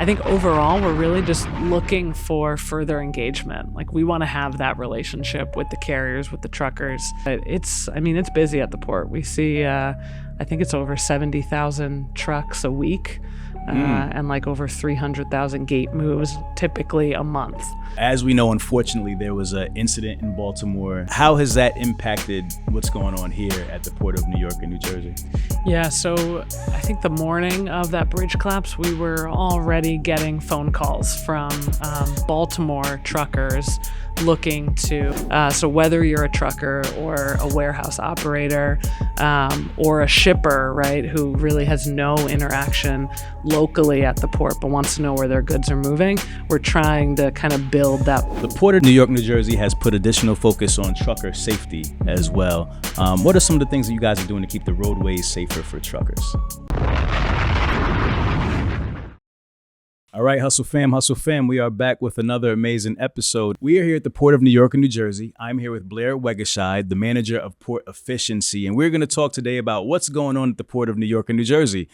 I think overall, we're really just looking for further engagement. Like, we want to have that relationship with the carriers, with the truckers. It's busy at the port. We see, I think it's over 70,000 trucks a week. And like over 300,000 gate moves typically a month. As we know, unfortunately, there was an incident in Baltimore. How has that impacted what's going on here at the Port of New York and New Jersey? Yeah, so I think the morning of that bridge collapse, we were already getting phone calls from Baltimore truckers looking to, so whether you're a trucker or a warehouse operator or a shipper, right, who really has no interaction locally at the port but wants to know where their goods are moving, we're trying to kind of build that. The Port of New York, New Jersey has put additional focus on trucker safety as well. What are some of the things that you guys are doing to keep the roadways safer for truckers? All right, Hustle Fam, we are back with another amazing episode. We are here at the Port of New York and New Jersey. I'm here with Blair Wegescheide, the manager of port efficiency, and we're going to talk today about what's going on at the Port of New York and New Jersey.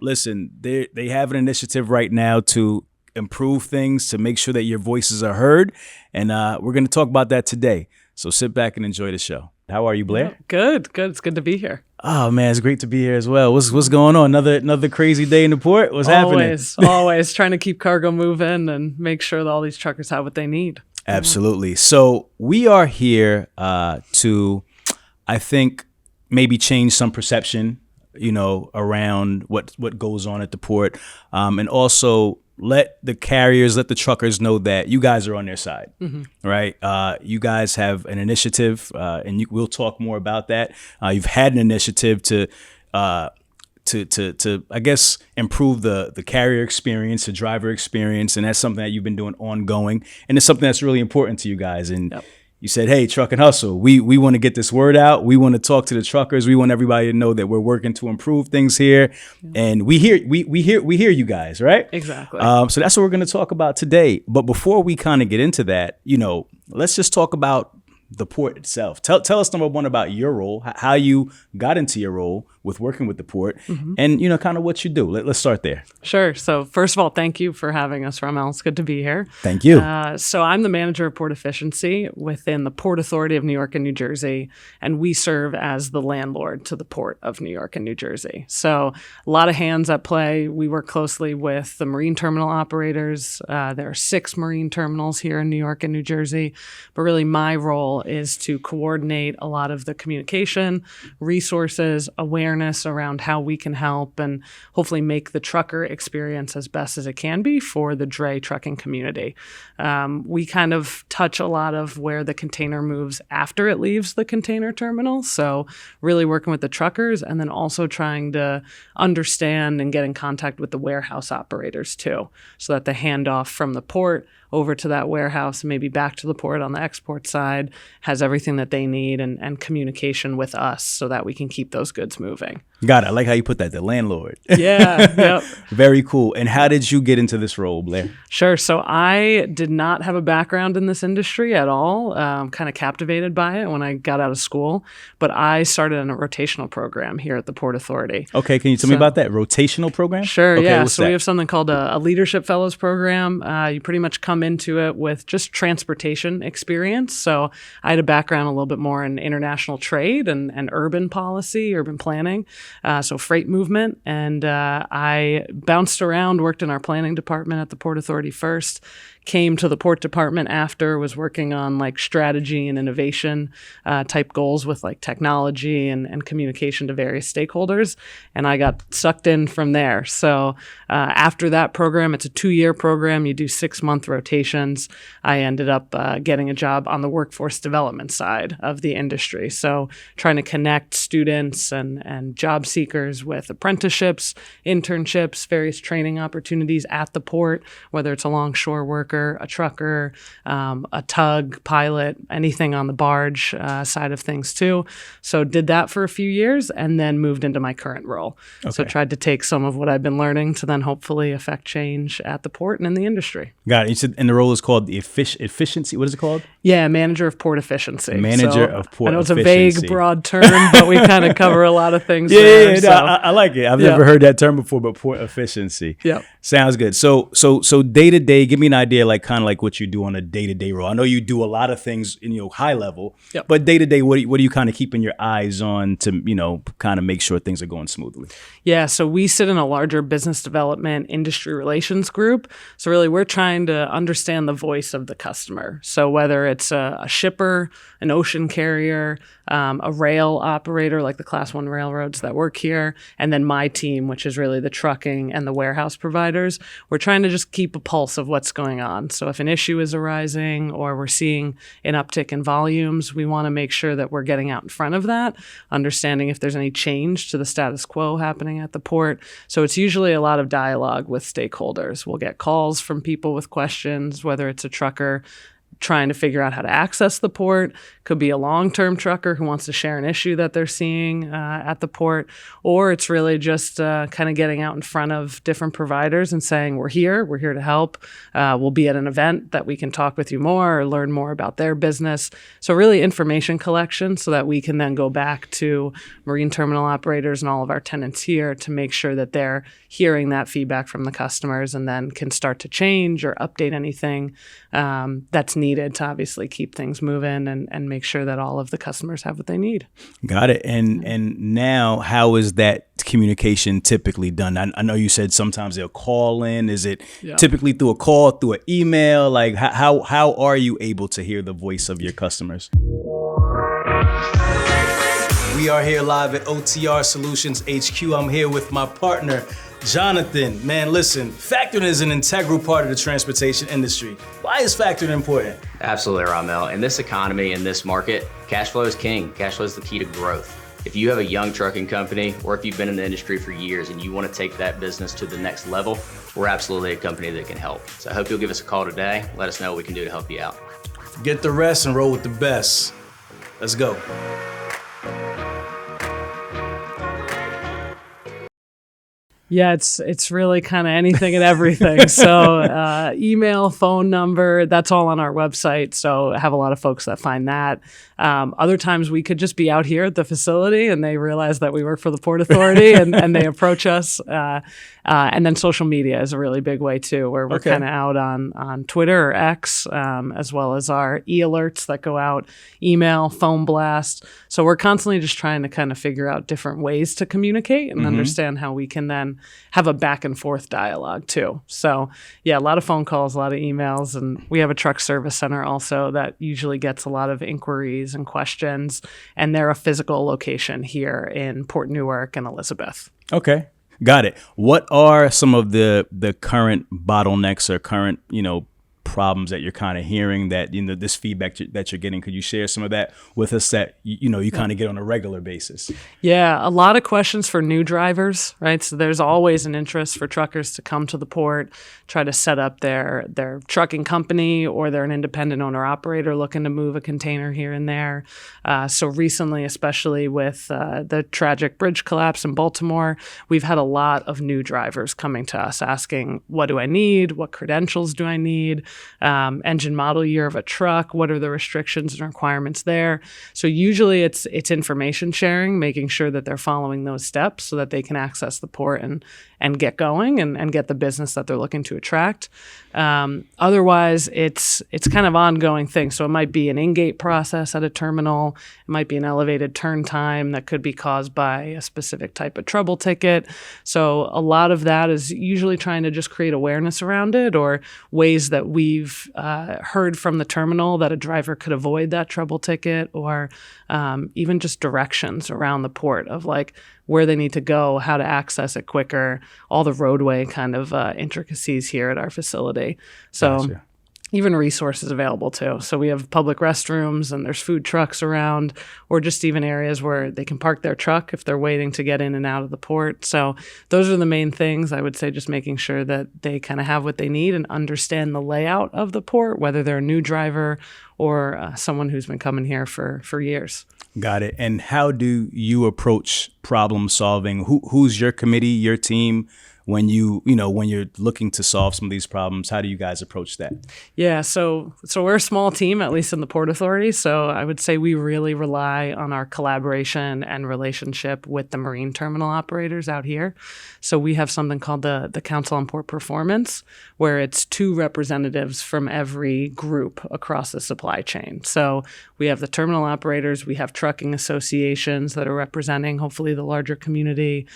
Listen, they have an initiative right now to improve things, to make sure that your voices are heard, and we're going to talk about that today. So sit back and enjoy the show. How are you, Blair? Yeah, good. It's good to be here. Oh man, it's great to be here as well. What's going on? Another crazy day in the port? What's happening? Always trying to keep cargo moving and make sure that all these truckers have what they need. Absolutely. So we are here to, I think, maybe change some perception, around what goes on at the port, and also let the carriers, let the truckers know that you guys are on their side, right? You guys have an initiative, and we'll talk more about that. You've had an initiative to I guess, improve the carrier experience, the driver experience, and that's something that you've been doing ongoing, and it's something that's really important to you guys. And you said, hey, Truck and Hustle, we want to get this word out. We want to talk to the truckers. We want everybody to know that we're working to improve things here. And we hear you guys, right? Exactly. So that's what we're going to talk about today. But before we kind of get into that, let's just talk about the port itself. Tell us, number one, about your role, how you got into your role with working with the port, and kind of what you do. Let's start there. Sure. So first of all, thank you for having us, Ramel. It's good to be here. Thank you. So I'm the manager of port efficiency within the Port Authority of New York and New Jersey, and we serve as the landlord to the Port of New York and New Jersey. So a lot of hands at play. We work closely with the marine terminal operators. There are 6 marine terminals here in New York and New Jersey, but really my role is to coordinate a lot of the communication, resources, awareness around how we can help and hopefully make the trucker experience as best as it can be for the dray trucking community. We kind of touch a lot of where the container moves after it leaves the container terminal. So really working with the truckers and then also trying to understand and get in contact with the warehouse operators too, so that the handoff from the port over to that warehouse, maybe back to the port on the export side, has everything that they need and communication with us so that we can keep those goods moving. Got it. I like how you put that, the landlord. Yeah. Yep. Very cool. And how did you get into this role, Blair? Sure. So I did not have a background in this industry at all. Kind of captivated by it when I got out of school, but I started in a rotational program here at the Port Authority. Okay. Can you tell me about that rotational program? Sure. Okay, yeah. what's So that? we have something called a Leadership Fellows program. You pretty much come into it with just transportation experience. So I had a background a little bit more in international trade and urban policy, urban planning. So freight movement. And I bounced around, worked in our planning department at the Port Authority first, came to the port department after, was working on like strategy and innovation type goals with like technology and communication to various stakeholders. And I got sucked in from there. So after that program, it's a 2-year program. You do 6-month rotations. I ended up getting a job on the workforce development side of the industry. So trying to connect students and job seekers with apprenticeships, internships, various training opportunities at the port, whether it's a longshore worker, a trucker, a tug, pilot, anything on the barge side of things too. So did that for a few years and then moved into my current role. Okay. So tried to take some of what I've been learning to then hopefully affect change at the port and in the industry. Got it. You said, and the role is called the efficiency. What is it called? Yeah, manager of port efficiency. Manager of port efficiency. I know it's a vague, broad term, but we kind of cover a lot of things. Yeah, there. No, I like it. I've never heard that term before, but port efficiency. Yep. Sounds good. So day to day, give me an idea, like kind of like what you do on a day to day role. I know you do a lot of things in high level, but day to day, what are you kind of keeping your eyes on to kind of make sure things are going smoothly? Yeah, so we sit in a larger business development industry relations group. So really, we're trying to understand the voice of the customer. So whether it's a shipper, an ocean carrier, a rail operator like the Class 1 railroads that work here, and then my team, which is really the trucking and the warehouse providers, we're trying to just keep a pulse of what's going on. So if an issue is arising or we're seeing an uptick in volumes, we want to make sure that we're getting out in front of that, understanding if there's any change to the status quo happening at the port. So it's usually a lot of dialogue with stakeholders. We'll get calls from people with questions, whether it's a trucker trying to figure out how to access the port, could be a long-term trucker who wants to share an issue that they're seeing at the port, or it's really just kind of getting out in front of different providers and saying, we're here to help. We'll be at an event that we can talk with you more or learn more about their business. So really information collection so that we can then go back to marine terminal operators and all of our tenants here to make sure that they're hearing that feedback from the customers and then can start to change or update anything that's needed to obviously keep things moving and make sure that all of the customers have what they need. Got it. And now, how is that communication typically done? I know you said sometimes they'll call in. Is it typically through a call, through an email? Like how are you able to hear the voice of your customers? We are here live at OTR Solutions HQ. I'm here with my partner, Jonathan. Man, listen, factoring is an integral part of the transportation industry. Why is factoring important? Absolutely, Ramel. In this economy, in this market, cash flow is king. Cash flow is the key to growth. If you have a young trucking company, or if you've been in the industry for years and you want to take that business to the next level, we're absolutely a company that can help. So I hope you'll give us a call today. Let us know what we can do to help you out. Get the rest and roll with the best. Let's go. Yeah, it's really kind of anything and everything. So email, phone number, that's all on our website. So I have a lot of folks that find that. Other times we could just be out here at the facility and they realize that we work for the Port Authority and they approach us. And then social media is a really big way too, where we're kind of out on Twitter or X, as well as our e-alerts that go out, email, phone blast. So we're constantly just trying to kind of figure out different ways to communicate and understand how we can then have a back and forth dialogue too. So yeah, a lot of phone calls, a lot of emails, and we have a truck service center also that usually gets a lot of inquiries and questions, and they're a physical location here in Port Newark and Elizabeth. Okay. Got it. What are some of the current bottlenecks or current, problems that you're kind of hearing that, this feedback that you're getting? Could you share some of that with us that, you kind of get on a regular basis? Yeah, a lot of questions for new drivers, right? So there's always an interest for truckers to come to the port, try to set up their trucking company, or they're an independent owner operator looking to move a container here and there. So recently, especially with the tragic bridge collapse in Baltimore, we've had a lot of new drivers coming to us asking, what do I need? What credentials do I need? Engine model year of a truck, what are the restrictions and requirements there? So usually it's information sharing, making sure that they're following those steps so that they can access the port and get going and get the business that they're looking to attract. Otherwise, it's kind of ongoing thing. So it might be an in-gate process at a terminal. It might be an elevated turn time that could be caused by a specific type of trouble ticket. So a lot of that is usually trying to just create awareness around it, or ways that we've heard from the terminal that a driver could avoid that trouble ticket, or even just directions around the port of like where they need to go, how to access it quicker, all the roadway kind of intricacies here at our facility. So gotcha. Even resources available too. So we have public restrooms and there's food trucks around, or just even areas where they can park their truck if they're waiting to get in and out of the port. So those are the main things. I would say just making sure that they kind of have what they need and understand the layout of the port, whether they're a new driver or someone who's been coming here for years. Got it. And how do you approach problem solving? Who's your committee, your team? when when you're looking to solve some of these problems? How do you guys approach that? Yeah, so we're a small team, at least in the Port Authority. So I would say we really rely on our collaboration and relationship with the marine terminal operators out here. So we have something called the Council on Port Performance, where it's 2 representatives from every group across the supply chain. So we have the terminal operators, we have trucking associations that are representing hopefully the larger community.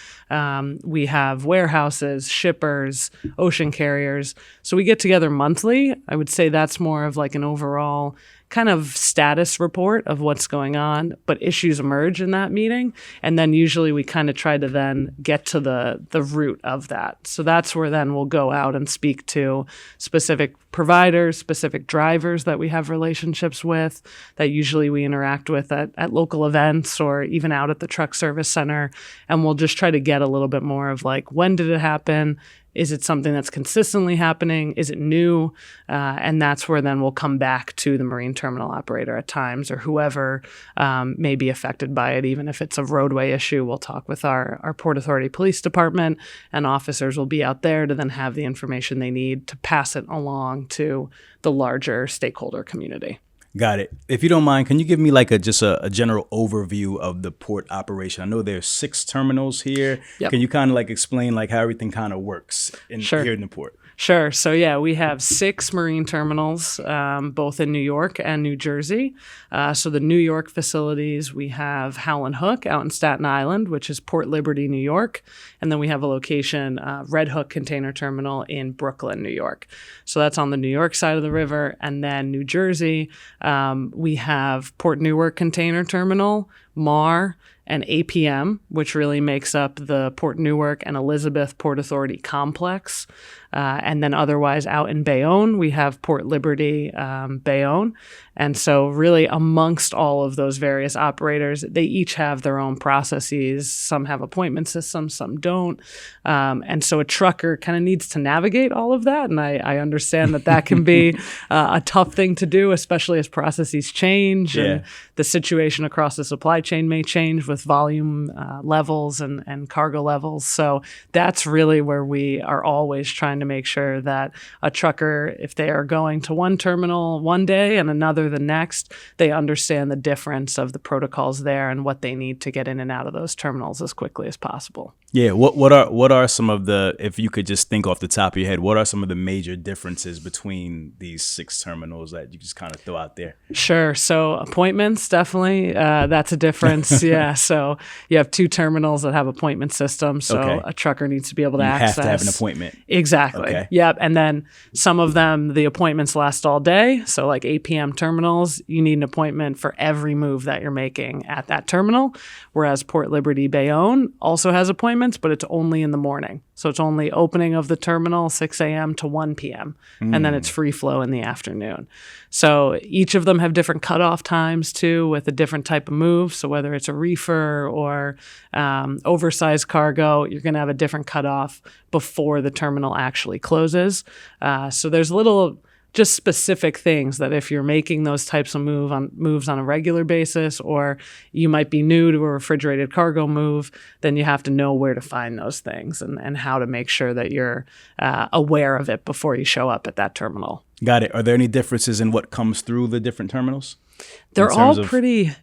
We have warehouses, shippers, ocean carriers. So we get together monthly. I would say that's more of like an overall kind of status report of what's going on, but issues emerge in that meeting. And then usually we kind of try to then get to the root of that. So that's where then we'll go out and speak to specific providers, specific drivers that we have relationships with, that usually we interact with at local events or even out at the truck service center. And we'll just try to get a little bit more of like, when did it happen? Is it something that's consistently happening? Is it new? And that's where then we'll come back to the marine terminal operator at times, or whoever may be affected by it. Even if it's a roadway issue, we'll talk with our Port Authority Police Department, and officers will be out there to then have the information they need to pass it along to the larger stakeholder community. Got it. If you don't mind, can you give me like just a general overview of the port operation? I know there's 6 terminals here. Yep. Can you kind of like explain like how everything kind of works here in the port? Sure. So yeah, we have 6 marine terminals, both in New York and New Jersey. So the New York facilities, we have Howland Hook out in Staten Island, which is Port Liberty, New York. And then we have a location, Red Hook Container Terminal in Brooklyn, New York. So that's on the New York side of the river. And then New Jersey, we have Port Newark Container Terminal, MAR, and APM, which really makes up the Port Newark and Elizabeth Port Authority complex. And then otherwise out in Bayonne, we have Port Liberty, Bayonne. And so really amongst all of those various operators, they each have their own processes. Some have appointment systems, some don't. And so a trucker kind of needs to navigate all of that. And I understand that can be a tough thing to do, especially as processes change. Yeah. And the situation across the supply chain may change with volume levels and cargo levels. So that's really where we are always trying to make sure that a trucker, if they are going to one terminal one day and another the next, they understand the difference of the protocols there and what they need to get in and out of those terminals as quickly as possible. Yeah. What are some of the, if you could just think off the top of your head, what are some of the major differences between these 6 terminals that you just kind of throw out there? Sure. So appointments, definitely, that's a difference. Yeah. So you have 2 terminals that have appointment systems. So a trucker needs to be able to access. You have to have an appointment. Exactly. Okay. Yep. And then some of them, the appointments last all day. So like APM terminals, you need an appointment for every move that you're making at that terminal. Whereas Port Liberty Bayonne also has appointments, but it's only in the morning. So it's only opening of the terminal 6 a.m. to 1 p.m. And then it's free flow in the afternoon. So each of them have different cutoff times too, with a different type of move. So whether it's a reefer or oversized cargo, you're going to have a different cutoff before the terminal actually closes. So there's little just specific things that if you're making those types of moves on a regular basis, or you might be new to a refrigerated cargo move, then you have to know where to find those things and how to make sure that you're aware of it before you show up at that terminal. Got it. Are there any differences in what comes through the different terminals? They're all pretty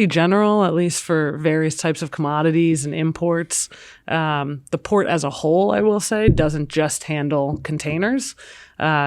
general, at least for various types of commodities and imports. The port as a whole, I will say, doesn't just handle containers.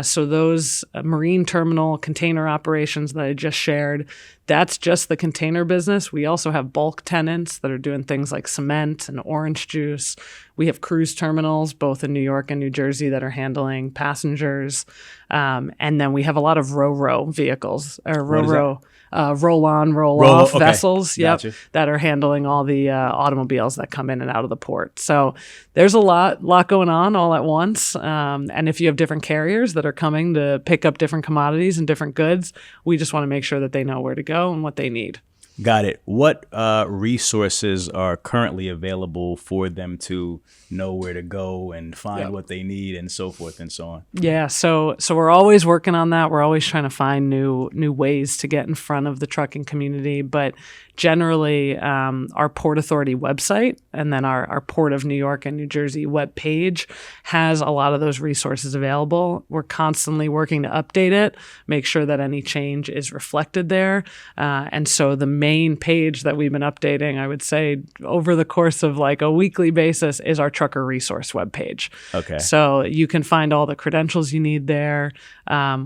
So those marine terminal container operations that I just shared, that's just the container business. We also have bulk tenants that are doing things like cement and orange juice. We have cruise terminals, both in New York and New Jersey, that are handling passengers. And then we have a lot of ro-ro vehicles, or ro-ro, roll-on, roll-off vessels, Gotcha. that are handling all the automobiles that come in and out of the port. So there's a lot going on all at once. And if you have different carriers that are coming to pick up different commodities and different goods, we just want to make sure that they know where to go and what they need. Got it. What resources are currently available for them to know where to go and find what they need and so forth and so on? Yeah, so we're always working on that. We're always trying to find new ways to get in front of the trucking community. But generally, our Port Authority website and then our Port of New York and New Jersey webpage has a lot of those resources available. We're constantly working to update it, make sure that any change is reflected there. And so the main page that we've been updating, I would say, over the course of like a weekly basis is our trucker resource webpage. Okay. So you can find all the credentials you need there.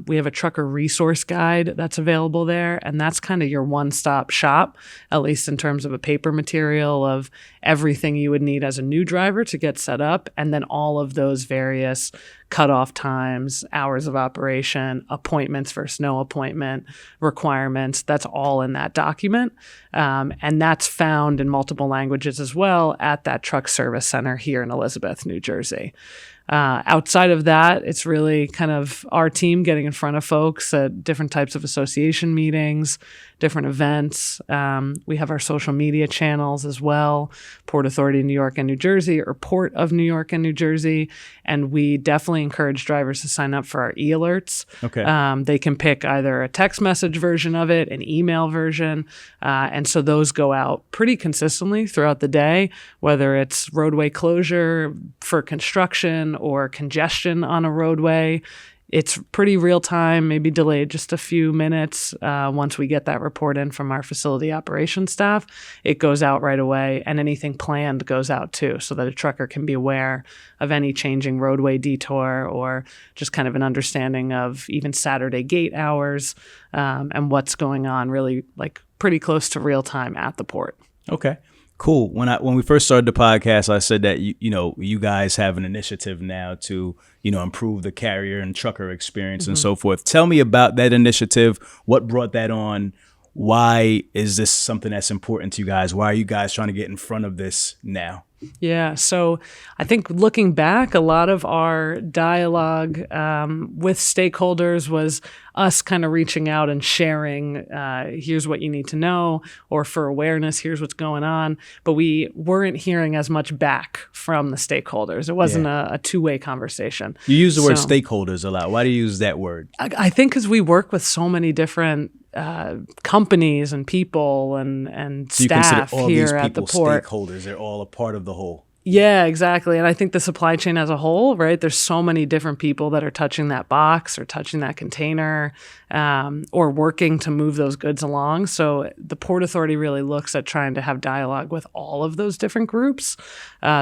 We have a trucker resource guide that's available there, and that's kind of your one-stop shop, at least in terms of a paper material of everything you would need as a new driver to get set up, and then all of those various cutoff times, hours of operation, appointments versus no appointment, requirements. That's all in that document. And that's found in multiple languages as well at that truck service center here in Elizabeth, New Jersey. Outside of that, it's really kind of our team getting in front of folks at different types of association meetings, different events. We have our social media channels as well, Port Authority New York and New Jersey or Port of New York and New Jersey. And we definitely encourage drivers to sign up for our e-alerts. Okay. They can pick either a text message version of it, an email version. And so those go out pretty consistently throughout the day, whether it's roadway closure for construction or congestion on a roadway. It's pretty real time, maybe delayed just a few minutes. Once we get that report in from our facility operations staff, it goes out right away, and anything planned goes out too, so that a trucker can be aware of any changing roadway detour or just kind of an understanding of even Saturday gate hours and what's going on, really like pretty close to real time at the port. Okay. Cool. When we first started the podcast, I said that you guys have an initiative now to improve the carrier and trucker experience and so forth. Tell me about that initiative. What brought that on? Why is this something that's important to you guys? Why are you guys trying to get in front of this now? Yeah, so I think looking back, a lot of our dialogue with stakeholders was us kind of reaching out and sharing, here's what you need to know, or for awareness, here's what's going on. But we weren't hearing as much back from the stakeholders. It wasn't a two-way conversation. You use the word stakeholders a lot. Why do you use that word? I think because we work with so many different companies and people and so staff all here these at the port. Stakeholders, they're all a part of the whole. Yeah, exactly. And I think the supply chain as a whole, right? There's so many different people that are touching that box or touching that container or working to move those goods along. So the Port Authority really looks at trying to have dialogue with all of those different groups.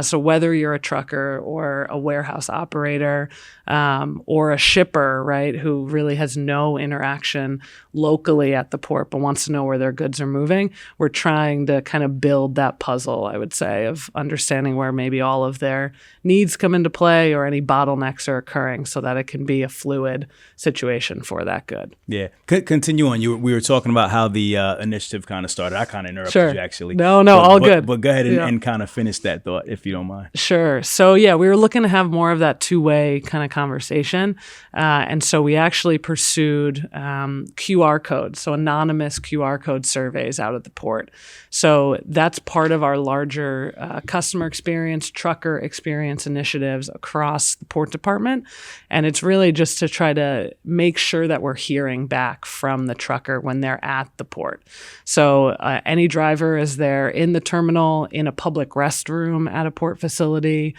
So whether you're a trucker or a warehouse operator or a shipper, right, who really has no interaction locally at the port but wants to know where their goods are moving, we're trying to kind of build that puzzle, I would say, of understanding where maybe all of their needs come into play or any bottlenecks are occurring so that it can be a fluid situation for that good. Yeah. Continue on. We were talking about how the initiative kind of started. I kind of interrupted you, actually. No, all good. But go ahead and kind of finish that thought, if you don't mind. Sure. So, yeah, we were looking to have more of that two-way kind of conversation. And so we actually pursued QR codes, so anonymous QR code surveys out at the port. So that's part of our larger customer experience, trucker experience initiatives across the port department. And it's really just to try to make sure that we're hearing back from the trucker when they're at the port. So any driver, as they're in the terminal, in a public restroom at a port facility,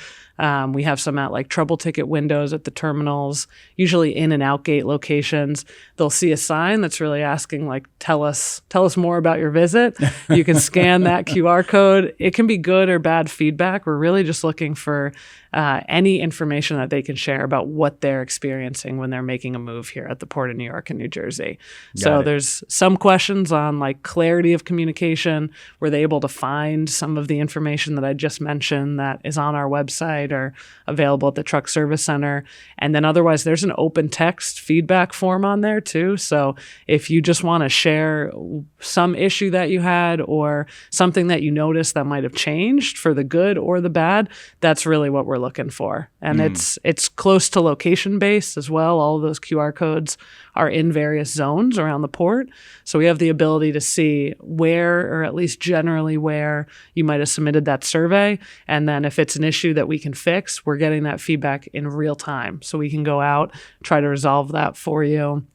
we have some at like trouble ticket windows at the terminals, usually in and out gate locations. They'll see a sign that's really asking, like, tell us more about your visit. You can scan that QR code. It can be good or bad feedback. We're really just looking for any information that they can share about what they're experiencing when they're making a move here at the Port of New York and New Jersey. So there's some questions on like clarity of communication. Were they able to find some of the information that I just mentioned that is on our website or available at the truck service center? And then otherwise there's an open text feedback form on there too. So if you just want to share some issue that you had or something that you noticed that might have changed for the good or the bad, that's really what we're we're looking for. And it's close to location based as well. All of those QR codes are in various zones around the port. So we have the ability to see where, or at least generally where, you might have submitted that survey. And then if it's an issue that we can fix, we're getting that feedback in real time. So we can go out, try to resolve that for you,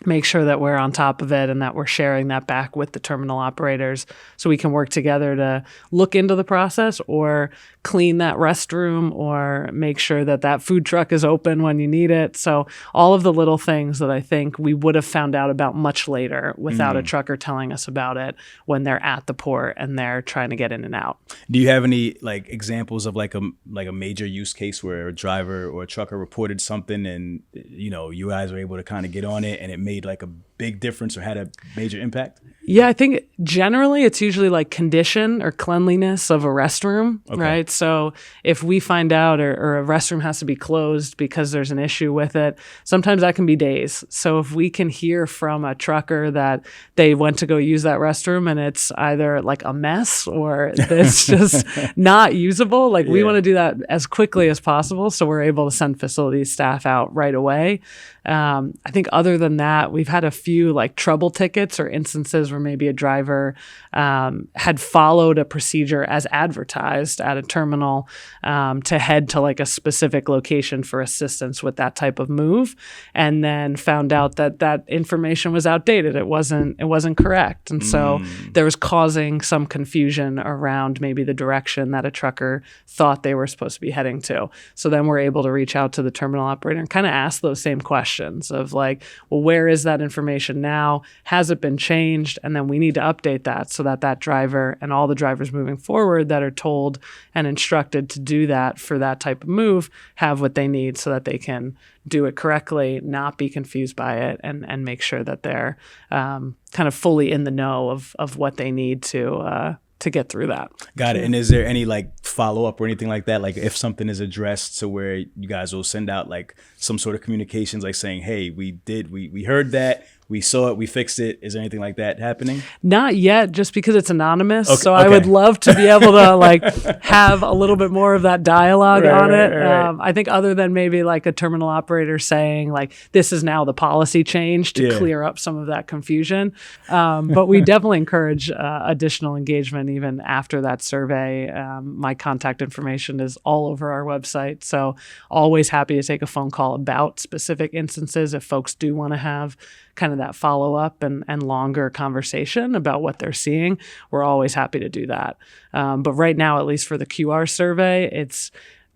make sure that we're on top of it and that we're sharing that back with the terminal operators so we can work together to look into the process or clean that restroom or make sure that that food truck is open when you need it. So all of the little things that I think we would have found out about much later without a trucker telling us about it when they're at the port and they're trying to get in and out. Do you have any like examples of like a major use case where a driver or a trucker reported something and you guys were able to kind of get on it and it made like a big difference or had a major impact? Yeah, I think generally it's usually like condition or cleanliness of a restroom, right? So if we find out or a restroom has to be closed because there's an issue with it, sometimes that can be days. So if we can hear from a trucker that they went to go use that restroom and it's either like a mess or it's just not usable, like we want to do that as quickly as possible so we're able to send facility staff out right away. I think other than that, we've had a few like trouble tickets or instances where maybe a driver had followed a procedure as advertised at a terminal to head to like a specific location for assistance with that type of move, and then found out that that information was outdated. It wasn't correct, and so there was causing some confusion around maybe the direction that a trucker thought they were supposed to be heading to. So then we're able to reach out to the terminal operator and kind of ask those same questions of like, well, where is that information now? Has it been changed? And then we need to update that so that that driver and all the drivers moving forward that are told and instructed to do that for that type of move have what they need so that they can do it correctly, not be confused by it, and make sure that they're kind of fully in the know of what they need to get through that. Got it. And is there any like follow up or anything like that? Like if something is addressed to where you guys will send out like some sort of communications, like saying, hey, we heard that, we saw it, we fixed it. Is there anything like that happening? Not yet, just because it's anonymous. Okay, so I would love to be able to like have a little bit more of that dialogue on it. Right. I think other than maybe like a terminal operator saying like, this is now the policy change to clear up some of that confusion. But we definitely encourage additional engagement even after that survey. My contact information is all over our website. So always happy to take a phone call about specific instances if folks do want to have kind of that follow-up and longer conversation about what they're seeing. We're always happy to do that. But right now, at least for the QR survey,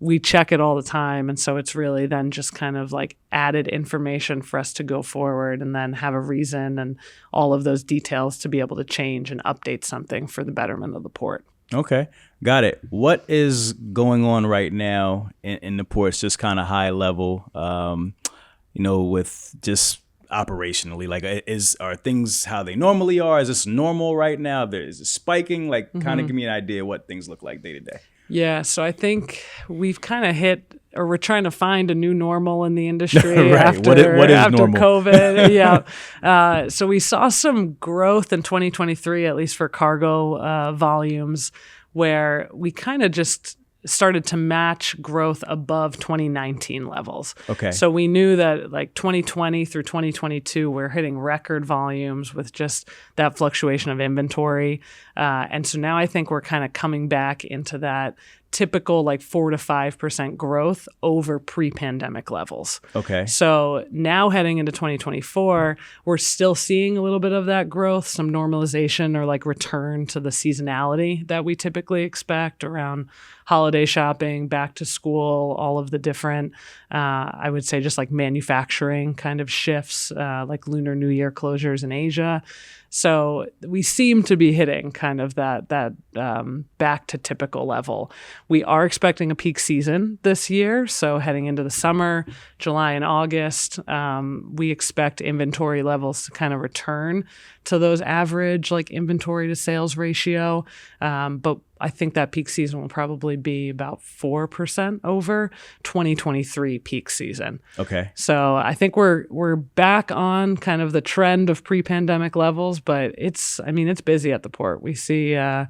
we check it all the time. And so it's really then just kind of like added information for us to go forward and then have a reason and all of those details to be able to change and update something for the betterment of the port. Okay. Got it. What is going on right now in the ports, just kind of high level, with just operationally, like are things how they normally are? Is this normal right now? Is it spiking? Like kind of give me an idea what things look like day to day. Yeah, so I think we've kind of hit, or we're trying to find a new normal in the industry right. after what is normal? COVID. Yeah. So we saw some growth in 2023, at least for cargo volumes, where we kind of just started to match growth above 2019 levels. Okay. So we knew that like 2020 through 2022, we're hitting record volumes with just that fluctuation of inventory. And so now I think we're kind of coming back into that typical like 4 to 5% growth over pre-pandemic levels. Okay. So now heading into 2024, we're still seeing a little bit of that growth, some normalization or like return to the seasonality that we typically expect around holiday shopping, back to school, all of the different, I would say just like manufacturing kind of shifts, like Lunar New Year closures in Asia. So we seem to be hitting kind of that back to typical level. We are expecting a peak season this year. So heading into the summer, July and August, we expect inventory levels to kind of return to those average like inventory to sales ratio. But I think that peak season will probably be about 4% over 2023 peak season. Okay. So I think we're back on kind of the trend of pre-pandemic levels, but it's busy at the port. We see, I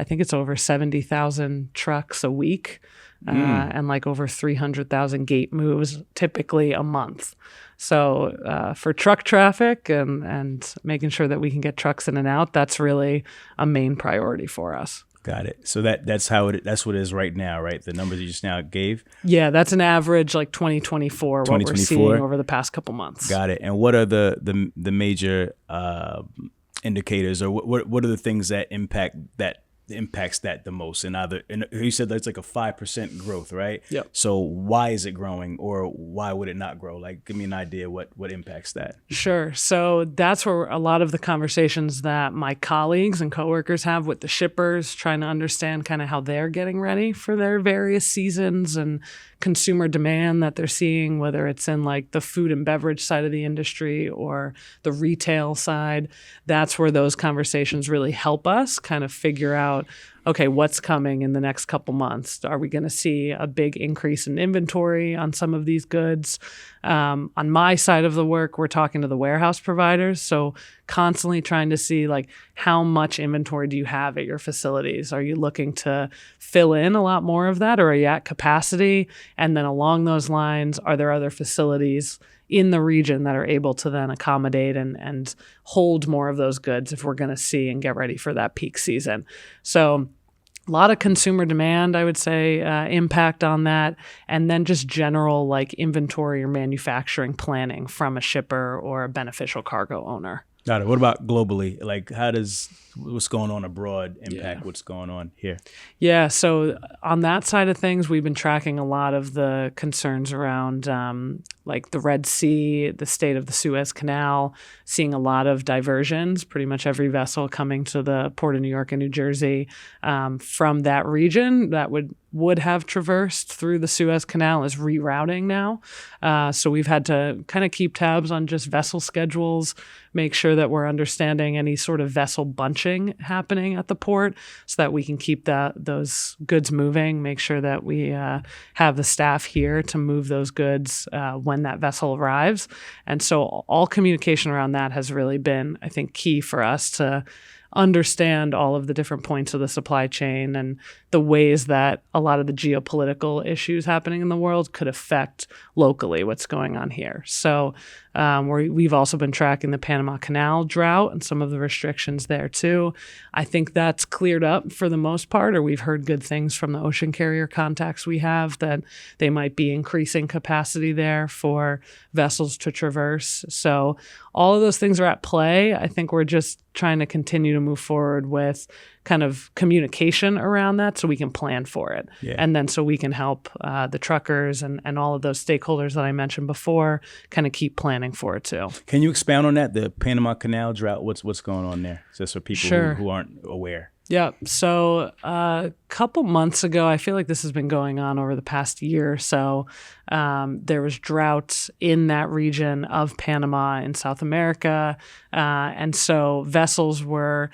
think it's over 70,000 trucks a week and like over 300,000 gate moves typically a month. So for truck traffic and making sure that we can get trucks in and out, that's really a main priority for us. Got it. So that's what it is right now, right? The numbers you just now gave? Yeah, that's an average like 2024, what we're seeing over the past couple months. Got it. And what are the major indicators, or what are the things that impacts that the most? And you said that's like a 5% growth, right? Yep. So why is it growing, or why would it not grow? Like, give me an idea what impacts that. Sure. So that's where a lot of the conversations that my colleagues and coworkers have with the shippers, trying to understand kind of how they're getting ready for their various seasons and consumer demand that they're seeing, whether it's in like the food and beverage side of the industry or the retail side. That's where those conversations really help us kind of figure out, okay, what's coming in the next couple months? Are we going to see a big increase in inventory on some of these goods? On my side of the work, we're talking to the warehouse providers. So constantly trying to see like, how much inventory do you have at your facilities? Are you looking to fill in a lot more of that, or are you at capacity? And then along those lines, are there other facilities in the region that are able to then accommodate and hold more of those goods if we're going to see and get ready for that peak season? So a lot of consumer demand, I would say, impact on that. And then just general like inventory or manufacturing planning from a shipper or a beneficial cargo owner. Got it. What about globally? Like, how does what's going on abroad impact what's going on here? Yeah. So on that side of things, we've been tracking a lot of the concerns around like the Red Sea, the state of the Suez Canal, seeing a lot of diversions, pretty much every vessel coming to the Port of New York and New Jersey from that region that would have traversed through the Suez Canal is rerouting now. So we've had to kind of keep tabs on just vessel schedules, make sure that we're understanding any sort of vessel bunching happening at the port so that we can keep those goods moving, make sure that we have the staff here to move those goods when that vessel arrives. And so all communication around that has really been, I think, key for us to understand all of the different points of the supply chain and the ways that a lot of the geopolitical issues happening in the world could affect locally what's going on here. So we've also been tracking the Panama Canal drought and some of the restrictions there too. I think that's cleared up for the most part, or we've heard good things from the ocean carrier contacts we have that they might be increasing capacity there for vessels to traverse. So all of those things are at play. I think we're just trying to continue to move forward with kind of communication around that so we can plan for it. Yeah. And then so we can help the truckers and all of those stakeholders that I mentioned before kind of keep planning for it too. Can you expound on that, the Panama Canal drought? What's going on there? Just for people who aren't aware. Yeah. So a couple months ago, I feel like this has been going on over the past year or so. There was drought in that region of Panama in South America. And so vessels were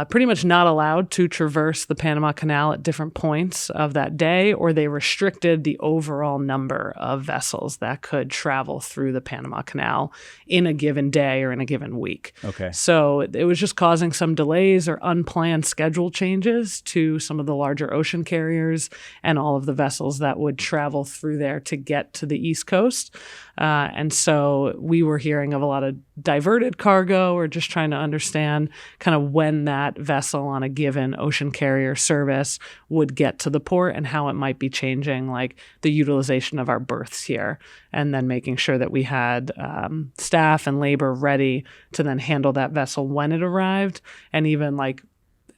pretty much not allowed to traverse the Panama Canal at different points of that day, or they restricted the overall number of vessels that could travel through the Panama Canal in a given day or in a given week. Okay. So it was just causing some delays or unplanned schedule changes to some of the larger ocean carriers and all of the vessels that would travel through there to get to the East Coast. And so we were hearing of a lot of diverted cargo, or just trying to understand kind of when that vessel on a given ocean carrier service would get to the port and how it might be changing like the utilization of our berths here, and then making sure that we had staff and labor ready to then handle that vessel when it arrived, and even like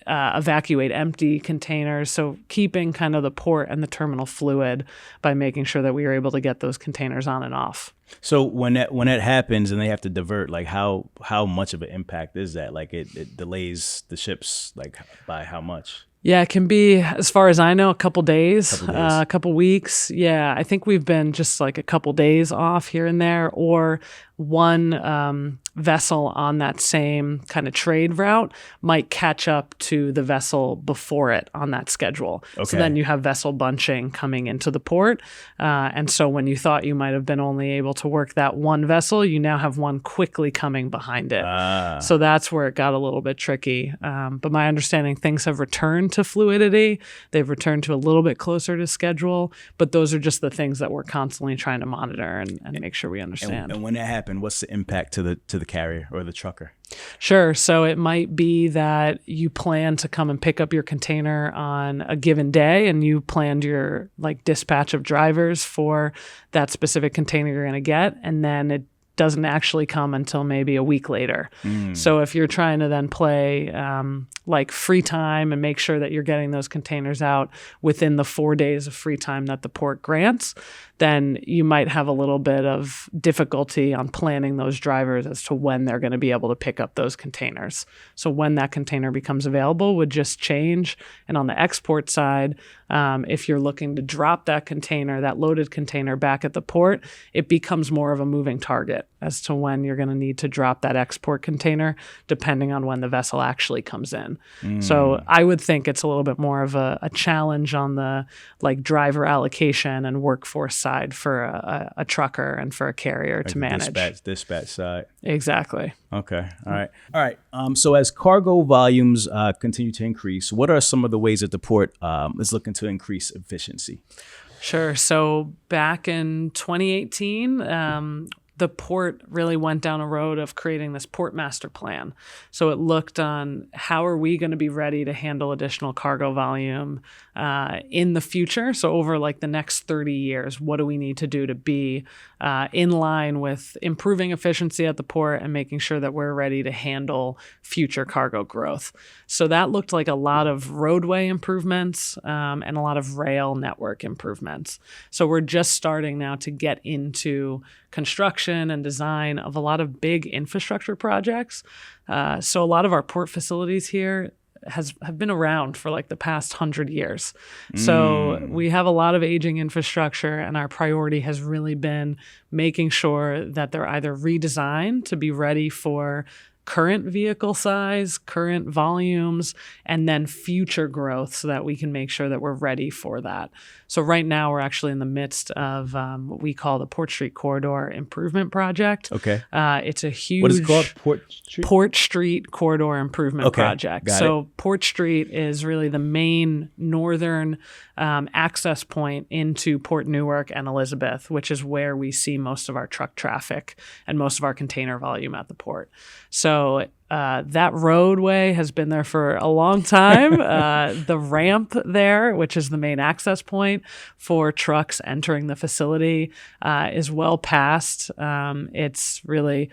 evacuate empty containers. So keeping kind of the port and the terminal fluid by making sure that we were able to get those containers on and off. So when that happens and they have to divert, like how much of an impact is that? Like it delays the ships like by how much? Yeah, it can be, as far as I know, a couple days, a couple weeks. Yeah, I think we've been just like a couple days off here and there, or one vessel on that same kind of trade route might catch up to the vessel before it on that schedule. Okay. So then you have vessel bunching coming into the port. And so when you thought you might have been only able to work that one vessel, you now have one quickly coming behind it. So that's where it got a little bit tricky. But my understanding, things have returned to fluidity. They've returned to a little bit closer to schedule. But those are just the things that we're constantly trying to monitor and make sure we understand. And when that happened, what's the impact to the carrier or the trucker? Sure. So it might be that you plan to come and pick up your container on a given day, and you planned your dispatch of drivers for that specific container you're going to get, and then it doesn't actually come until maybe a week later. So if you're trying to then play free time and make sure that you're getting those containers out within the 4 days of free time that the port grants, then you might have a little bit of difficulty on planning those drivers as to when they're going to be able to pick up those containers. So when that container becomes available would just change. And on the export side, if you're looking to drop that container, that loaded container back at the port, it becomes more of a moving target as to when you're going to need to drop that export container, depending on when the vessel actually comes in. So I would think it's a little bit more of a challenge on the driver allocation and workforce side for a trucker and for a carrier to manage. Dispatch side. Exactly. Okay. All right. So as cargo volumes continue to increase, what are some of the ways that the port is looking to increase efficiency? Sure. So back in 2018, the port really went down a road of creating this port master plan. So it looked on how are we going to be ready to handle additional cargo volume in the future. So over the next 30 years, what do we need to do to be in line with improving efficiency at the port and making sure that we're ready to handle future cargo growth. So that looked like a lot of roadway improvements and a lot of rail network improvements. So we're just starting now to get into construction and design of a lot of big infrastructure projects. So a lot of our port facilities here have been around for the past 100 years. So we have a lot of aging infrastructure, and our priority has really been making sure that they're either redesigned to be ready for current vehicle size, current volumes, and then future growth so that we can make sure that we're ready for that. So right now we're actually in the midst of what we call the Port Street Corridor Improvement Project. Okay. It's a huge... What is it called? Port Street Corridor Improvement Project. Got so it. Port Street is really the main northern access point into Port Newark and Elizabeth, which is where we see most of our truck traffic and most of our container volume at the port. So that roadway has been there for a long time. The ramp there, which is the main access point for trucks entering the facility, is well past its really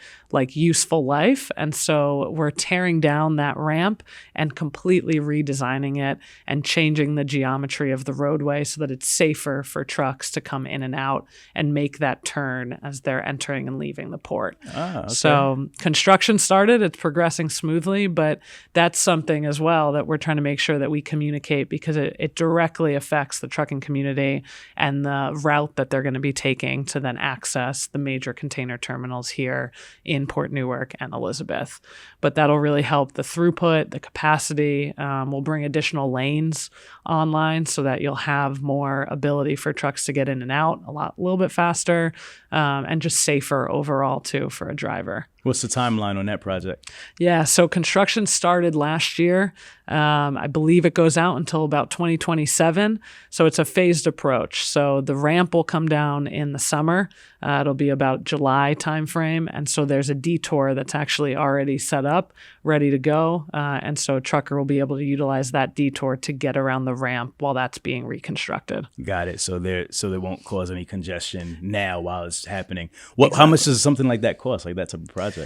useful life. And so we're tearing down that ramp and completely redesigning it and changing the geometry of the roadway so that it's safer for trucks to come in and out and make that turn as they're entering and leaving the port. Okay. So construction started. It's progressing smoothly, but that's something as well that we're trying to make sure that we communicate, because it directly affects the trucking community and the route that they're going to be taking to then access the major container terminals here in Port Newark and Elizabeth. But that'll really help the throughput, the capacity. We'll bring additional lanes online so that you'll have more ability for trucks to get in and out a little bit faster, and just safer overall too for a driver. What's the timeline on that project? Yeah, so construction started last year. I believe it goes out until about 2027. So it's a phased approach. So the ramp will come down in the summer. It'll be about July timeframe. And so there's a detour that's actually already set up, ready to go. And so a trucker will be able to utilize that detour to get around the ramp while that's being reconstructed. Got it. So they won't cause any congestion now while it's happening. How much does something like that cost, like that type of project?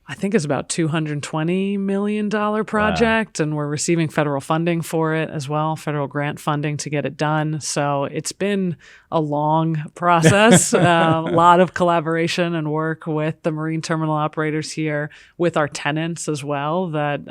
I think it's about $220 million project, and we're receiving federal funding for it as well, federal grant funding to get it done. So it's been a long process, a lot of collaboration and work with the marine terminal operators here, with our tenants as well, that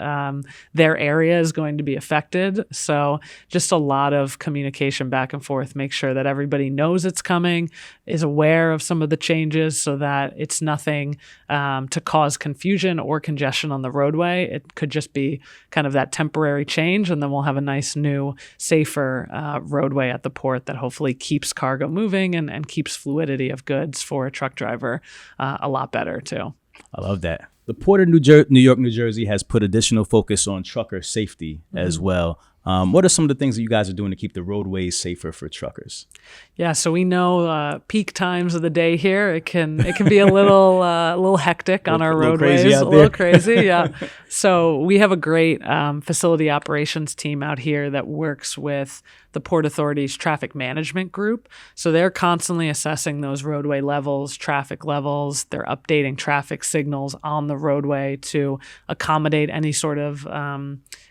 their area is going to be affected. So just a lot of communication back and forth, make sure that everybody knows it's coming, is aware of some of the changes so that it's nothing to cause confusion or congestion on the roadway. It could just be kind of that temporary change, and then we'll have a nice new, safer roadway at the port that hopefully keeps cargo moving and keeps fluidity of goods for a truck driver a lot better too. I love that. The Port of New York, New Jersey has put additional focus on trucker safety as well. What are some of the things that you guys are doing to keep the roadways safer for truckers? Yeah, so we know peak times of the day here. It can be a little hectic on our roadways, a little crazy. Yeah. So we have a great facility operations team out here that works with the Port Authority's traffic management group. So they're constantly assessing those roadway levels, traffic levels. They're updating traffic signals on the roadway to accommodate any sort of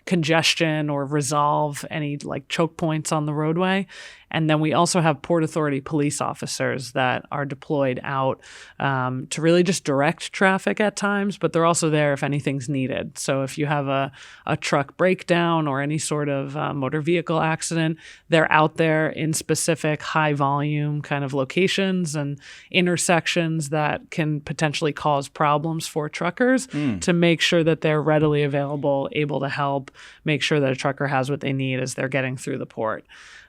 congestion or resolve any like choke points on the roadway. And then we also have Port Authority police officers that are deployed out to really just direct traffic at times, but they're also there if anything's needed. So if you have a truck breakdown or any sort of motor vehicle accident, they're out there in specific high volume kind of locations and intersections that can potentially cause problems for truckers to make sure that they're readily available, able to help, make sure that a trucker has what they need as they're getting through the port.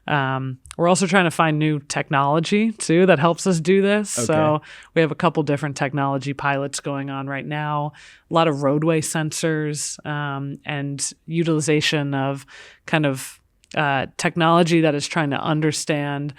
We're also trying to find new technology too that helps us do this. Okay. So we have a couple different technology pilots going on right now, a lot of roadway sensors and utilization of kind of technology that is trying to understand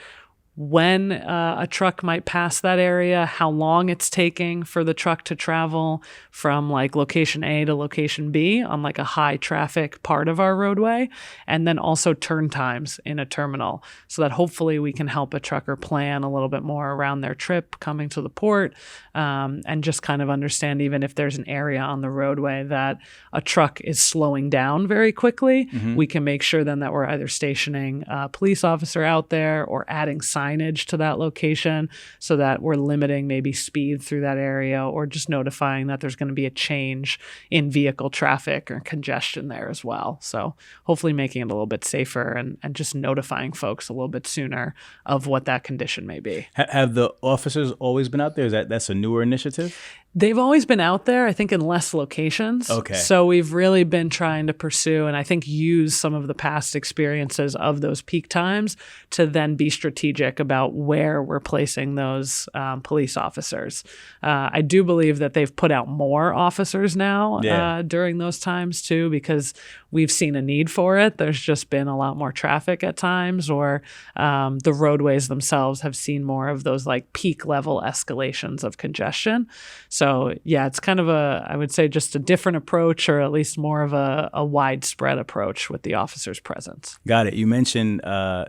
when a truck might pass that area, how long it's taking for the truck to travel from like location A to location B on like a high traffic part of our roadway, and then also turn times in a terminal so that hopefully we can help a trucker plan a little bit more around their trip coming to the port and just kind of understand even if there's an area on the roadway that a truck is slowing down very quickly, we can make sure then that we're either stationing a police officer out there or adding signage to that location so that we're limiting maybe speed through that area or just notifying that there's going to be a change in vehicle traffic or congestion there as well. So hopefully making it a little bit safer and just notifying folks a little bit sooner of what that condition may be. Have the officers always been out there? That's a newer initiative? They've always been out there, I think, in less locations. Okay. So we've really been trying to pursue and I think use some of the past experiences of those peak times to then be strategic about where we're placing those police officers. I do believe that they've put out more officers now during those times too, because we've seen a need for it. There's just been a lot more traffic at times, or the roadways themselves have seen more of those like peak level escalations of congestion. So yeah, it's kind of I would say just a different approach, or at least more of a widespread approach with the officer's presence. Got it. You mentioned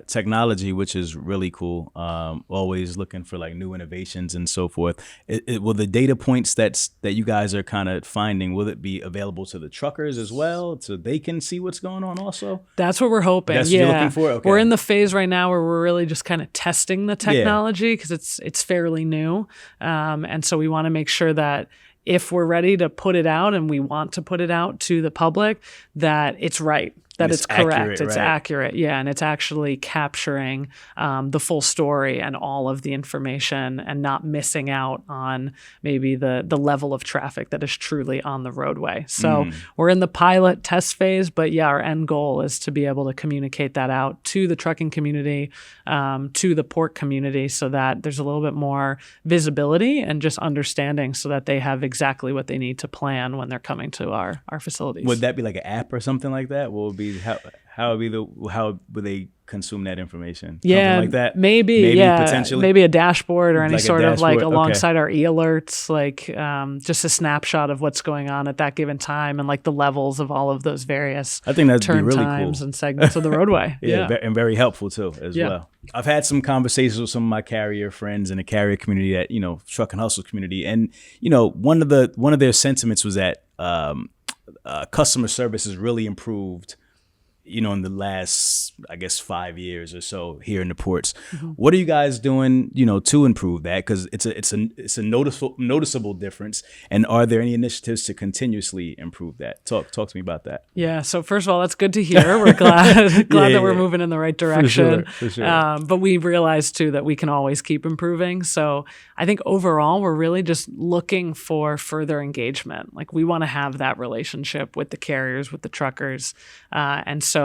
technology, which is really cool. Always looking for like new innovations and so forth. Will the data points that you guys are kind of finding, will it be available to the truckers as well so they can see what's going on also? That's what we're hoping. That's what you're looking for? Okay. We're in the phase right now where we're really just kind of testing the technology because it's fairly new. And so we want to make sure that if we're ready to put it out and we want to put it out to the public, that it's right. That it's correct. Accurate, it's right? Accurate. Yeah. And it's actually capturing the full story and all of the information and not missing out on maybe the level of traffic that is truly on the roadway. So we're in the pilot test phase, but yeah, our end goal is to be able to communicate that out to the trucking community, to the port community so that there's a little bit more visibility and just understanding so that they have exactly what they need to plan when they're coming to our facilities. Would that be like an app or something like that? What would be how would they consume that information? Yeah, something like that. Maybe potentially, maybe a dashboard or any Like a sort of like dashboard? alongside our e-alerts, like just a snapshot of what's going on at that given time and like the levels of all of those various I think that'd be turn really times cool. and segments of the roadway. And very helpful too as well. I've had some conversations with some of my carrier friends in the carrier community, that truck and hustle community, and one of their sentiments was that customer service has really improved, in the last, I guess, 5 years or so here in the ports. Mm-hmm. What are you guys doing, to improve that? Because it's a noticeable difference. And are there any initiatives to continuously improve that? Talk to me about that. Yeah. So first of all, that's good to hear. We're glad that we're moving in the right direction. For sure. But we realize too that we can always keep improving. So I think overall, we're really just looking for further engagement. Like we want to have that relationship with the carriers, with the truckers, and so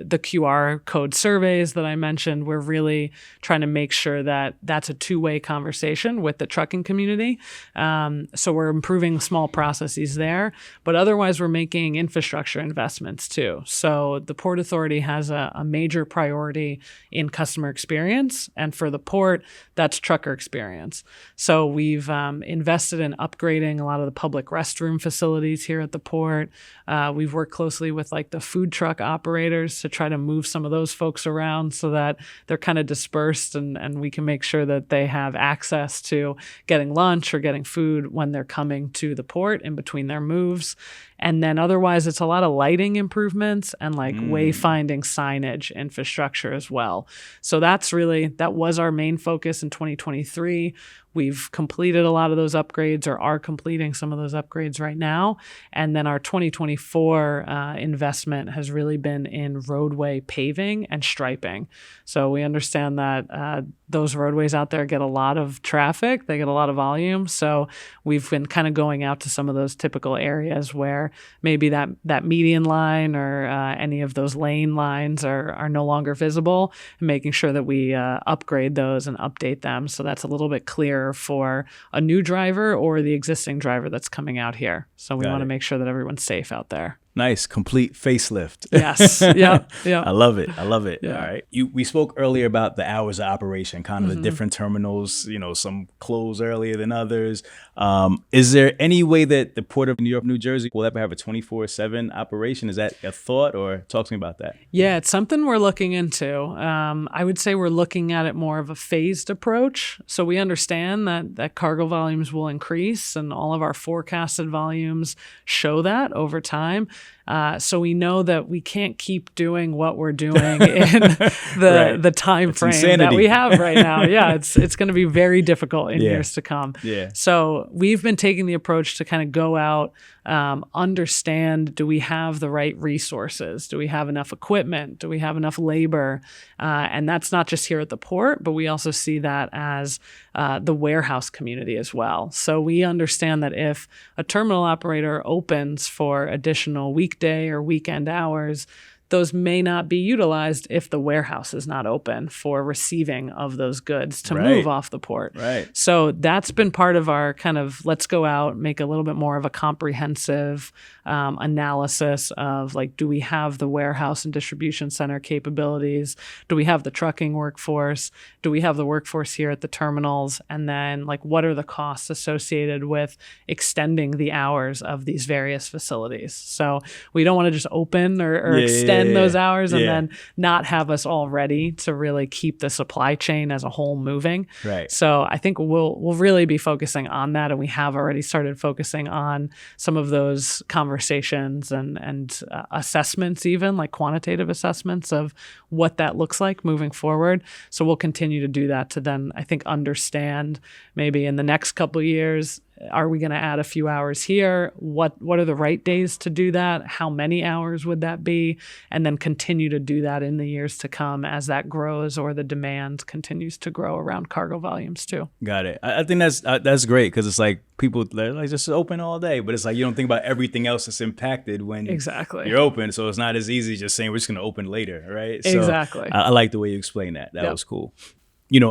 the QR code surveys that I mentioned, we're really trying to make sure that that's a two-way conversation with the trucking community. So we're improving small processes there, but otherwise we're making infrastructure investments too. So the Port Authority has a major priority in customer experience, and for the port, that's trucker experience. So we've invested in upgrading a lot of the public restroom facilities here at the port. We've worked closely with like the food truck operators to try to move some of those folks around so that they're kind of dispersed and we can make sure that they have access to getting lunch or getting food when they're coming to the port in between their moves. And then otherwise, it's a lot of lighting improvements and like wayfinding signage infrastructure as well. So that was our main focus in 2023. We've completed a lot of those upgrades or are completing some of those upgrades right now. And then our 2024 investment has really been in roadway paving and striping. So we understand that those roadways out there get a lot of traffic. They get a lot of volume. So we've been kind of going out to some of those typical areas where maybe that median line or any of those lane lines are no longer visible, and making sure that we upgrade those and update them so that's a little bit clearer for a new driver or the existing driver that's coming out here. So we want to make sure that everyone's safe out there. Nice, complete facelift. Yes. Yeah. I love it. Yeah. All right. We spoke earlier about the hours of operation, kind of the different terminals, some close earlier than others. Is there any way that the Port of New York, New Jersey will ever have a 24/7 operation? Is that a thought, or talk to me about that? Yeah, it's something we're looking into. I would say we're looking at it more of a phased approach. So we understand that cargo volumes will increase, and all of our forecasted volumes show that over time. So we know that we can't keep doing what we're doing in the time frame that we have right now. Yeah, it's going to be very difficult in years to come. Yeah. So we've been taking the approach to kind of go out, understand, do we have the right resources? Do we have enough equipment? Do we have enough labor? And that's not just here at the port, but we also see that as the warehouse community as well. So we understand that if a terminal operator opens for additional weekday or weekend hours, those may not be utilized if the warehouse is not open for receiving of those goods to move off the port. Right. So that's been part of our kind of let's go out, make a little bit more of a comprehensive analysis of like, do we have the warehouse and distribution center capabilities? Do we have the trucking workforce? Do we have the workforce here at the terminals? And then like, what are the costs associated with extending the hours of these various facilities? So we don't want to just open or extend those hours and then not have us all ready to really keep the supply chain as a whole moving. Right. So I think we'll really be focusing on that, and we have already started focusing on some of those conversations and assessments, even like quantitative assessments of what that looks like moving forward. So we'll continue to do that to then, I think, understand maybe in the next couple of years, are we going to add a few hours here? What are the right days to do that? How many hours would that be? And then continue to do that in the years to come as that grows or the demand continues to grow around cargo volumes too. Got it. I think that's great, because it's like people they're like just open all day, but it's like you don't think about everything else that's impacted when you're open. So it's not as easy just saying we're just going to open later, right? So Exactly. I like the way you explained that. That was cool.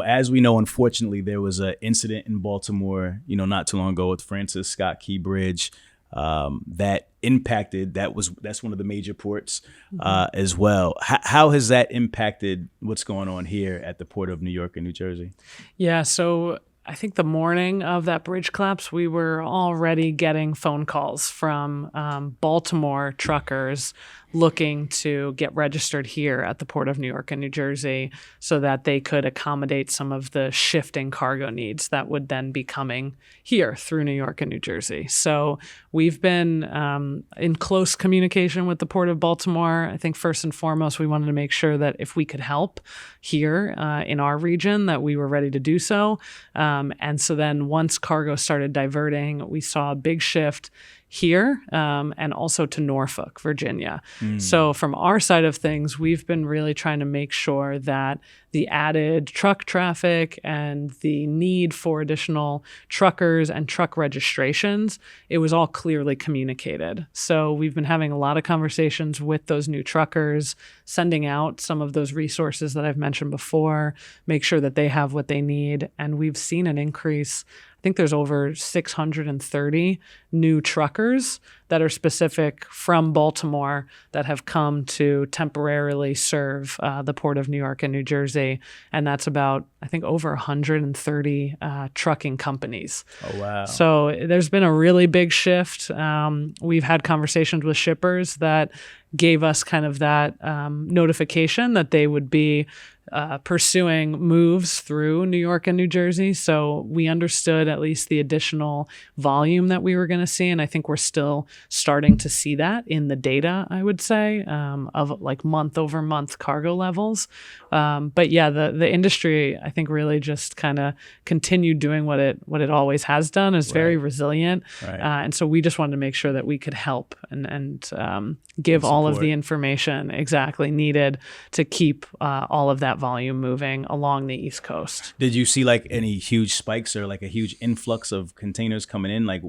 As we know, unfortunately, there was an incident in Baltimore, not too long ago with Francis Scott Key Bridge. that impacted. That's one of the major ports as well. How has that impacted what's going on here at the Port of New York and New Jersey? Yeah, so I think the morning of that bridge collapse, we were already getting phone calls from Baltimore truckers looking to get registered here at the Port of New York and New Jersey so that they could accommodate some of the shifting cargo needs that would then be coming here through New York and New Jersey. So we've been in close communication with the Port of Baltimore. I think first and foremost, we wanted to make sure that if we could help here in our region, that we were ready to do so. And so then once cargo started diverting, we saw a big shift here and also to Norfolk, Virginia. So from our side of things, we've been really trying to make sure that the added truck traffic and the need for additional truckers and truck registrations, it was all clearly communicated. So we've been having a lot of conversations with those new truckers, sending out some of those resources that I've mentioned before, make sure that they have what they need. And we've seen an increase. I think there's over 630 new truckers that are specific from Baltimore that have come to temporarily serve the Port of New York and New Jersey. And that's about, I think, over 130 trucking companies. Oh, wow. So there's been a really big shift. We've had conversations with shippers that gave us kind of that notification that they would be pursuing moves through New York and New Jersey. So we understood at least the additional volume that we were going to see. And I think we're still starting to see that in the data, I would say, of like month over month cargo levels. But yeah, the industry, I think, really just kind of continued doing what it always has done, is very resilient. Right. And so we just wanted to make sure that we could help and give all of the information exactly needed to keep all of that volume moving along the East Coast. Did you see like any huge spikes or like a huge influx of containers coming in, like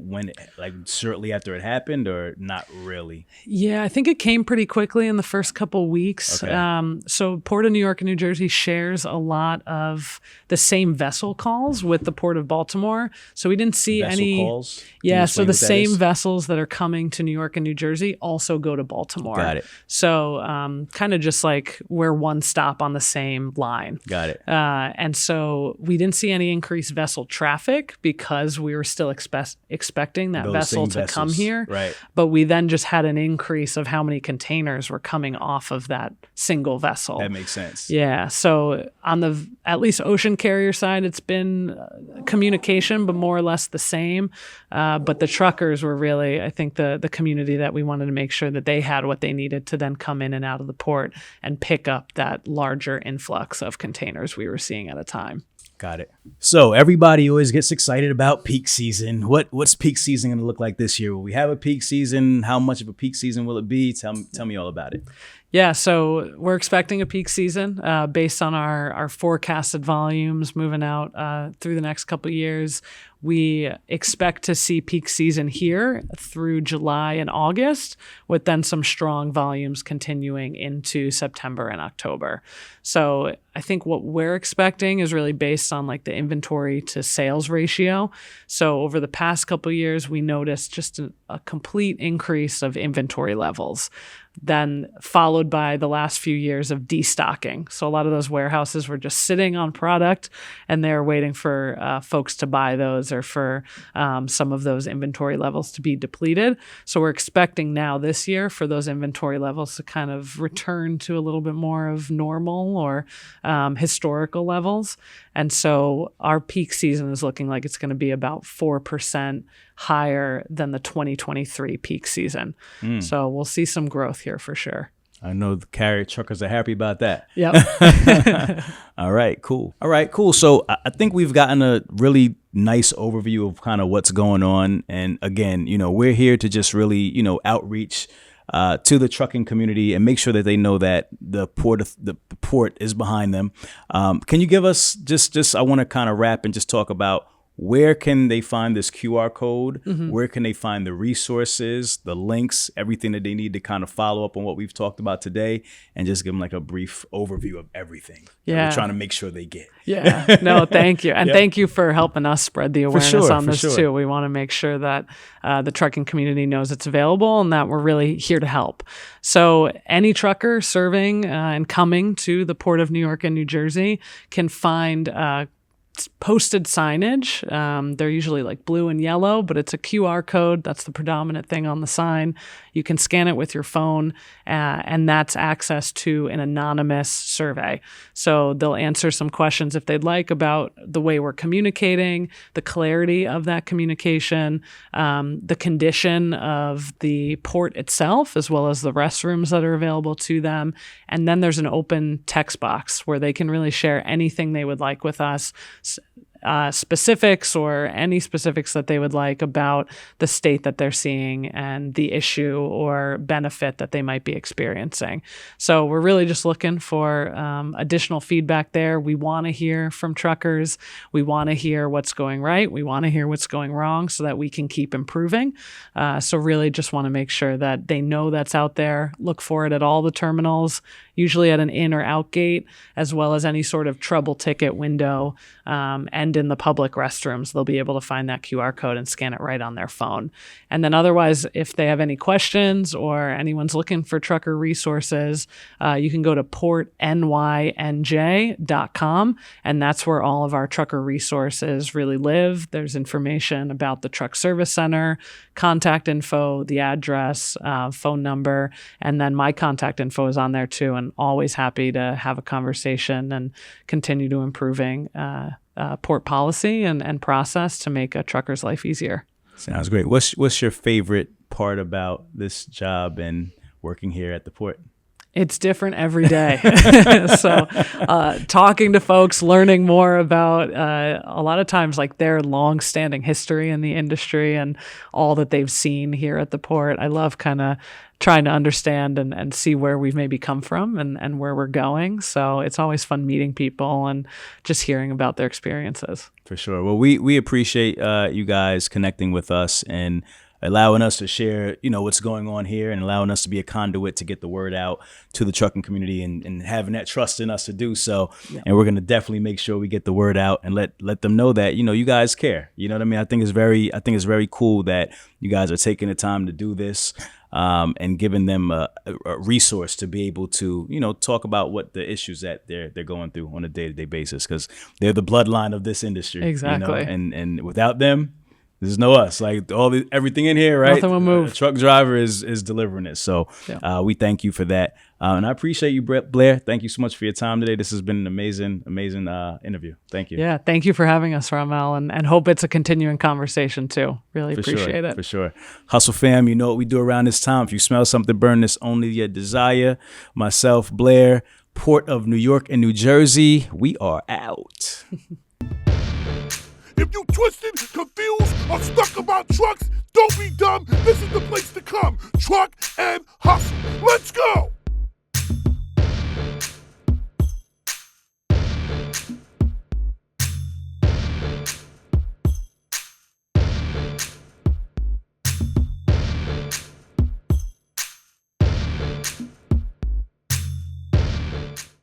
shortly after it happened, or not really? Yeah, I think it came pretty quickly in the first couple weeks. Okay. So Port of New York and New Jersey shares a lot of the same vessel calls with the Port of Baltimore. So we didn't see any calls? Yeah, so the same is? vessels that are coming to New York and New Jersey also go to Baltimore. Got it. So kind of just like we're one stop on the same line. Got it. And so we didn't see any increased vessel traffic because we were still expecting that Those vessel same to come vessels. here. Right. But we then just had an increase of how many containers were coming off of that single vessel. That makes sense. Yeah. So on the at least ocean carrier side, it's been communication, but more or less the same. But the truckers were really, I think, the community that we wanted to make sure that they had what they needed to then come in and out of the port and pick up that larger influx of containers we were seeing at a time. Got it. So everybody always gets excited about peak season. What's peak season going to look like this year? Will we have a peak season? How much of a peak season will it be? Tell me all about it. Yeah, so we're expecting a peak season based on our forecasted volumes moving out through the next couple of years. We expect to see peak season here through July and August, with then some strong volumes continuing into September and October. So I think what we're expecting is really based on like the inventory to sales ratio. So over the past couple of years, we noticed just a complete increase of inventory levels, then followed by the last few years of destocking. So a lot of those warehouses were just sitting on product and they're waiting for folks to buy those, or for some of those inventory levels to be depleted. So we're expecting now this year for those inventory levels to kind of return to a little bit more of normal or historical levels. And so our peak season is looking like it's going to be about 4% higher than the 2023 peak season. So we'll see some growth here for sure. I know the carrier truckers are happy about that. Yep. All right, cool. So I think we've gotten a really nice overview of kind of what's going on. And again, we're here to just really, outreach to the trucking community and make sure that they know that the port is behind them. Can you give us just I want to kind of wrap and just talk about where can they find this QR code? Where can they find the resources, the links, everything that they need to kind of follow up on what we've talked about today, and just give them like a brief overview of everything that we're trying to make sure they get. Yeah, no, thank you. And thank you for helping us spread the awareness on this too. We want to make sure that the trucking community knows it's available and that we're really here to help. So any trucker serving and coming to the Port of New York and New Jersey can find posted signage. They're usually like blue and yellow, but it's a QR code. That's the predominant thing on the sign. You can scan it with your phone, and that's access to an anonymous survey. So they'll answer some questions if they'd like about the way we're communicating, the clarity of that communication, the condition of the port itself, as well as the restrooms that are available to them. And then there's an open text box where they can really share anything they would like with us, specifics or any specifics that they would like about the state that they're seeing and the issue or benefit that they might be experiencing. So we're really just looking for additional feedback there. We want to hear from truckers. We want to hear what's going right. We want to hear what's going wrong so that we can keep improving. So really just want to make sure that they know that's out there. Look for it at all the terminals, usually at an in or out gate, as well as any sort of trouble ticket window, and in the public restrooms. They'll be able to find that QR code and scan it right on their phone. And then otherwise, if they have any questions or anyone's looking for trucker resources, you can go to portnynj.com, and that's where all of our trucker resources really live. There's information about the truck service center, contact info, the address, phone number, and then my contact info is on there too, and always happy to have a conversation and continue to improving port policy and process to make a trucker's life easier. Sounds great. What's your favorite part about this job and working here at the port? It's different every day. So talking to folks, learning more about a lot of times like their long-standing history in the industry and all that they've seen here at the port. I love kind of trying to understand and see where we've maybe come from and where we're going. So it's always fun meeting people and just hearing about their experiences. For sure. Well, we appreciate you guys connecting with us and allowing us to share, what's going on here and allowing us to be a conduit to get the word out to the trucking community and having that trust in us to do so. Yeah. And we're going to definitely make sure we get the word out and let them know that, you guys care. You know what I mean? I think it's very cool that you guys are taking the time to do this, and giving them a resource to be able to, talk about what the issues that they're going through on a day-to-day basis, because they're the bloodline of this industry. Exactly. And without them, there's no us. Like everything in here, right? Nothing will move. The truck driver is delivering it. So we thank you for that. And I appreciate you, Blair. Thank you so much for your time today. This has been an amazing interview. Thank you. Yeah, thank you for having us, Ramel, and hope it's a continuing conversation too. Really appreciate it. For sure. Hustle fam, you know what we do around this time. If you smell something burn that's only your desire, myself, Blair, Port of New York and New Jersey, we are out. If you twisted, confused, or stuck about trucks, don't be dumb. This is the place to come. Truck and hustle. Let's go.